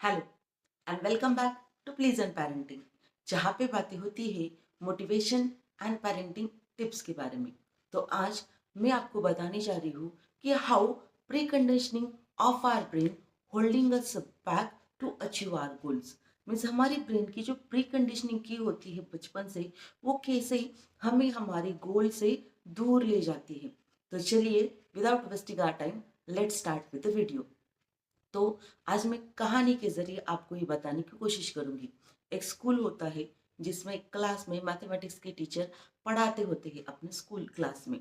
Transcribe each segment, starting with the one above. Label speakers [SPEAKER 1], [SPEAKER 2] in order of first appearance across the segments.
[SPEAKER 1] Hello and welcome back to pleasant parenting, जहाँ पे बातें होती है मोटिवेशन एंड पेरेंटिंग टिप्स के बारे में। तो आज मैं आपको बताने जा रही हूँ कि how pre conditioning of our brain holding us back to achieve our goals. Means हमारी ब्रेन की जो प्री कंडीशनिंग की होती है बचपन से, वो कैसे हमें हमारे गोल से दूर ले जाती है। तो चलिए, without wasting our time, let's start with the video. तो आज मैं कहानी के जरिए आपको ये बताने की कोशिश करूंगी। एक स्कूल होता है जिसमें क्लास में मैथमेटिक्स के टीचर पढ़ाते होते हैं अपने स्कूल क्लास में।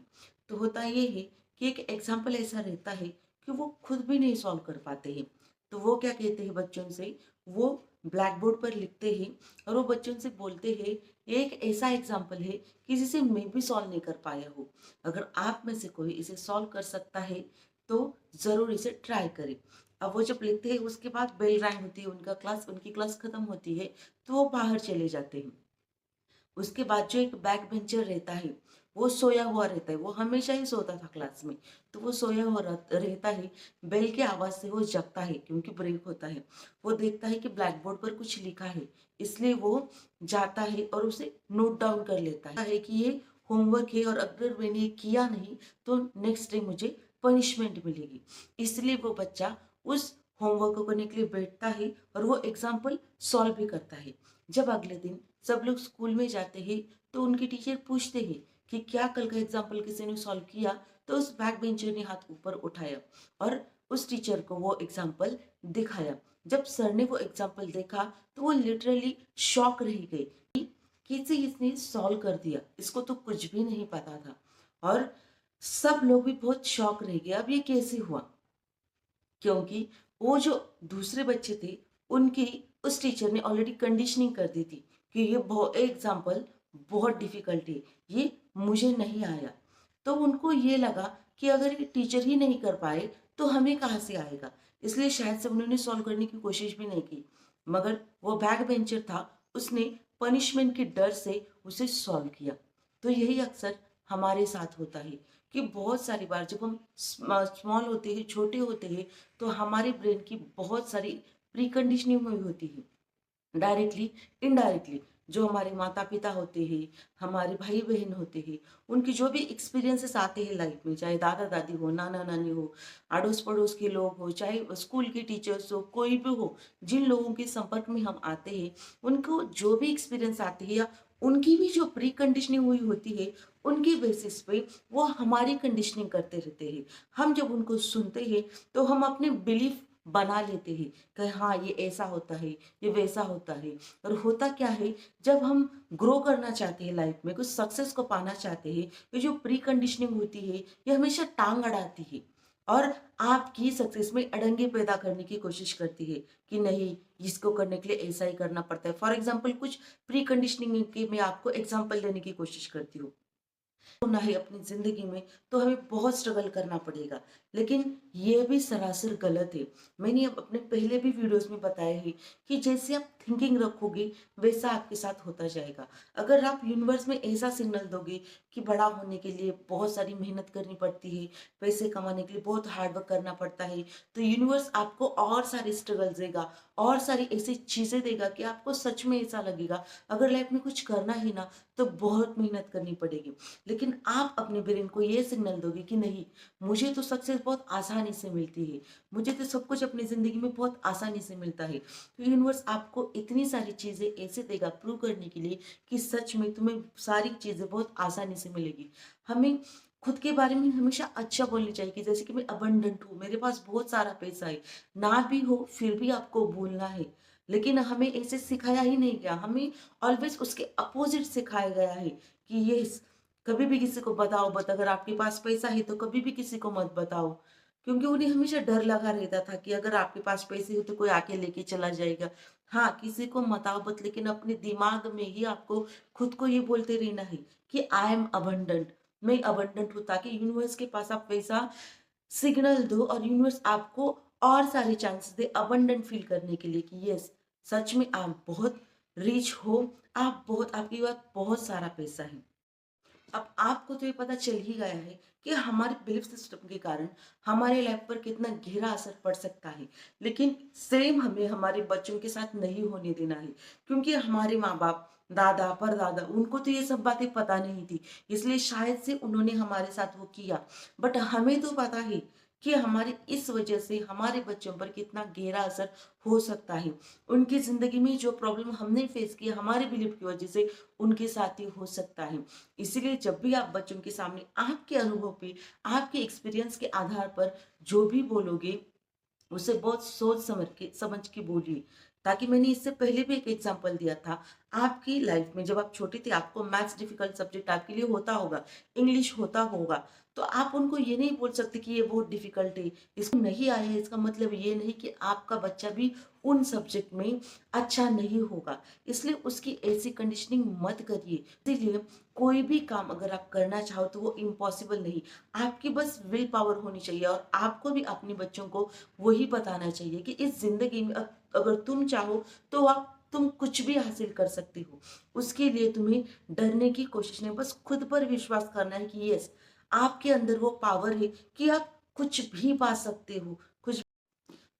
[SPEAKER 1] तो होता ये है कि एक एग्जाम्पल ऐसा रहता है कि वो खुद भी नहीं सॉल्व कर पाते हैं। तो वो क्या कहते हैं बच्चों से, वो ब्लैक बोर्ड पर लिखते हैं और वो बच्चों से बोलते हैं ये एक ऐसा एग्जाम्पल है कि जिसे मैं भी सॉल्व नहीं कर पाया हूँ। अगर आप में से कोई इसे सॉल्व कर सकता है तो ज़रूर इसे ट्राई करें। अब वो जब लिखते हैं उसके बाद बेल रैंक होती है, उनकी क्लास खत्म होती है, तो वो बाहर चले जाते हैं। उसके बाद जो एक बैक बेंचर रहता है वो सोया हुआ रहता है, वो हमेशा ही सोता था क्लास में। तो वो सोया हुआ रहता है। बेल की आवाज से वो जगता है क्योंकि ब्रेक होता है। वो देखता है कि ब्लैक बोर्ड पर कुछ लिखा है, इसलिए वो जाता है और उसे नोट डाउन कर लेता है कि ये होमवर्क है और अगर मैंने ये किया नहीं तो नेक्स्ट डे मुझे पनिशमेंट मिलेगी। इसलिए वो बच्चा उस होमवर्क को करने के लिए बैठता है और वो एग्जाम्पल सॉल्व भी करता है। जब अगले दिन सब लोग स्कूल में जाते हैं तो उनके टीचर पूछते हैं कि क्या कल का एग्जाम्पल किसी ने सॉल्व किया। तो उस बैक बेंचर ने हाथ ऊपर उठाया और उस टीचर को वो एग्जाम्पल दिखाया। जब सर ने वो एग्जाम्पल देखा तो वो लिटरली शॉक रह गए कि कैसे इसने सॉल्व कर दिया, इसको तो कुछ भी नहीं पता था। और सब लोग भी बहुत शॉक रह गए, अब ये कैसे हुआ। क्योंकि वो जो दूसरे बच्चे थे उनकी उस टीचर ने ऑलरेडी कंडीशनिंग कर दी थी कि ये बहुत एग्जाम्पल बहुत डिफिकल्ट है, ये मुझे नहीं आया। तो उनको ये लगा कि अगर ये टीचर ही नहीं कर पाए तो हमें कहाँ से आएगा। इसलिए शायद से उन्होंने सॉल्व करने की कोशिश भी नहीं की। मगर वो बैक बेंचर था, उसने पनिशमेंट के डर से उसे सॉल्व किया। तो यही अक्सर हमारे साथ होता है कि बहुत सारी बार जब हम स्मॉल होते हैं, छोटे होते हैं, तो हमारे ब्रेन की बहुत सारी प्री कंडीशनिंग हुई होती है, डायरेक्टली इनडायरेक्टली। जो हमारे माता पिता होते हैं, हमारे भाई बहन होते हैं, उनकी जो भी एक्सपीरियंसेस आते हैं लाइफ में, चाहे दादा दादी हो, नाना नानी हो, अड़ोस पड़ोस के लोग हो, चाहे स्कूल के टीचर्स हो, कोई भी हो, जिन लोगों के संपर्क में हम आते हैं, उनको जो भी एक्सपीरियंस आते हैं या उनकी भी जो प्री कंडीशनिंग हुई होती है, उनकी बेसिस पे वो हमारी कंडीशनिंग करते रहते हैं। हम जब उनको सुनते हैं तो हम अपने बिलीफ बना लेते हैं कि हाँ ये ऐसा होता है, ये वैसा होता है। और होता क्या है, जब हम ग्रो करना चाहते हैं लाइफ में, कुछ सक्सेस को पाना चाहते हैं, ये जो प्री कंडीशनिंग होती है ये हमेशा टांग अड़ाती है और आपकी सक्सेस में अड़ंगे पैदा करने की कोशिश करती है कि नहीं, इसको करने के लिए ऐसा ही करना पड़ता है। फॉर एग्जाम्पल, कुछ प्री कंडीशनिंग की मैं आपको एग्जाम्पल देने की कोशिश करती हूँ। होना है अपनी जिंदगी में तो हमें बहुत स्ट्रगल करना पड़ेगा, लेकिन ये भी सरासर गलत है। मैंने अब अपने पहले भी वीडियोस में बताया है कि जैसे आप थिंकिंग रखोगे वैसा आपके साथ होता जाएगा। अगर आप यूनिवर्स में ऐसा सिग्नल दोगे कि बड़ा होने के लिए बहुत सारी मेहनत करनी पड़ती है, पैसे कमाने के लिए बहुत हार्डवर्क करना पड़ता है, तो यूनिवर्स आपको और सारे स्ट्रगल देगा, और सारी ऐसी चीजें देगा कि आपको सच में ऐसा लगेगा अगर लाइफ में कुछ करना ही ना तो बहुत मेहनत करनी पड़ेगी। लेकिन आप अपने ब्रेन को ये सिग्नल दोगे कि नहीं, मुझे तो सक्सेस बहुत आसानी से मिलती है, मुझे तो सब कुछ अपनी जिंदगी में बहुत आसानी से मिलता है, तो यूनिवर्स आपको इतनी सारी चीजें ऐसे देगा प्रूव करने के लिए कि सच में तुम्हें सारी चीजें बहुत आसानी से मिलेगी। हमें खुद के बारे में हमेशा अच्छा बोलनी चाहिए कि जैसे कि मैं अबंडेंट हूँ, मेरे पास बहुत सारा पैसा है। ना भी हो फिर भी आपको बोलना है, लेकिन हमें ऐसे सिखाया ही नहीं गया, हमें ऑलवेज उसके अपोजिट सिखाया गया है कि ये कभी भी किसी को बताओ मत, अगर आपके पास पैसा है तो कभी भी किसी को मत बताओ। क्योंकि उन्हें हमेशा डर लगा रहता था कि अगर आपके पास पैसे हो तो कोई आके लेके चला जाएगा। हाँ, किसी को बताओ मत, लेकिन अपने दिमाग में ही आपको खुद को ये बोलते रहना है कि आई एम अबंडेंट, मैं अबंडेंट हूँ, ताकि यूनिवर्स के पास आप वैसा सिग्नल दो और यूनिवर्स आपको और सारे चांसेस दे अबंडेंट फील करने के लिए कि यस, सच में आप बहुत रिच हो, आप बहुत, आपके पास बहुत सारा पैसा है। अब आपको तो ये पता चल ही गया है कि हमारे बिलीफ सिस्टम के कारण हमारे लाइफ पर कितना गहरा असर पड़ सकता है, लेकिन सेम हमें हमारे बच्चों के साथ नहीं होने देना है, क्योंकि हमारे माँ बाप, दादा परदादा, उनको तो ये सब बातें पता नहीं थी, इसलिए शायद से उन्होंने हमारे साथ वो किया। बट हमें तो पता है कि हमारे इस वजह से हमारे बच्चों पर कितना गहरा असर हो सकता है। उनकी जिंदगी में जो प्रॉब्लम हमने फेस किया हमारे बिलीफ की वजह से, उनके साथ ही हो सकता है। इसीलिए जब भी आप बच्चों के सामने आपके अनुभव पे, आपके एक्सपीरियंस के आधार पर जो भी बोलोगे, उसे बहुत सोच समझ के बोलिए। ताकि मैंने इससे पहले भी एक एग्जांपल दिया था, आपकी लाइफ में जब आप छोटे थे आपको मैथ्स डिफिकल्ट सब्जेक्ट आपके लिए होता होगा, इंग्लिश होता होगा, तो आप उनको ये नहीं बोल सकते कि ये बहुत डिफिकल्ट है, इसको नहीं आया है, इसका मतलब ये नहीं कि आपका बच्चा भी उन सब्जेक्ट में अच्छा नहीं होगा। इसलिए उसकी ऐसी कंडीशनिंग मत करिए। इसीलिए कोई भी काम अगर आप करना चाहो तो वो इम्पॉसिबल नहीं, आपकी बस विल पावर होनी चाहिए। और आपको भी अपने बच्चों को वही बताना चाहिए कि इस जिंदगी में अगर तुम चाहो तो तुम कुछ भी हासिल कर सकते हो। उसके लिए तुम्हें डरने की कोशिश नहीं, बस खुद पर विश्वास करना है कि यस, आपके अंदर वो पावर है कि आप कुछ भी पा सकते हो। कुछ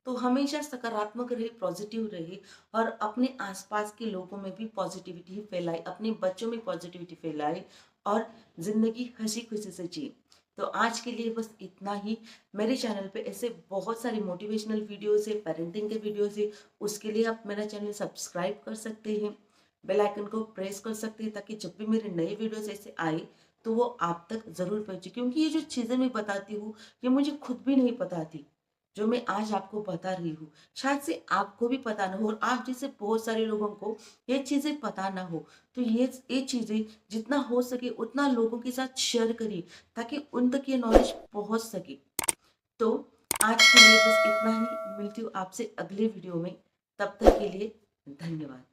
[SPEAKER 1] तो हमेशा सकारात्मक रहे, पॉजिटिव रहे, और अपने आसपास के लोगों में भी पॉजिटिविटी फैलाए, अपने बच्चों में पॉजिटिविटी फैलाए, और जिंदगी हंसी खुशी से जिए। तो आज के लिए बस इतना ही। मेरे चैनल पे ऐसे बहुत सारे मोटिवेशनल वीडियोस है, पेरेंटिंग के वीडियोस है, उसके लिए आप मेरा चैनल सब्सक्राइब कर सकते हैं, बेल आइकन को प्रेस कर सकते हैं, ताकि जब भी मेरे नए वीडियोस ऐसे आए तो वो आप तक जरूर पहुंचे। क्योंकि ये जो चीज़ें मैं बताती हूँ ये मुझे खुद भी नहीं पता थी, जो मैं आज आपको बता रही हूँ, शायद से आपको भी पता ना हो, और आप जैसे बहुत सारे लोगों को ये चीज़ें पता ना हो। तो ये चीज़ें जितना हो सके उतना लोगों के साथ शेयर करिए, ताकि उन तक ये नॉलेज पहुँच सके। तो आज के लिए बस इतना ही, मिलती हूँ आपसे अगले वीडियो में, तब तक के लिए धन्यवाद।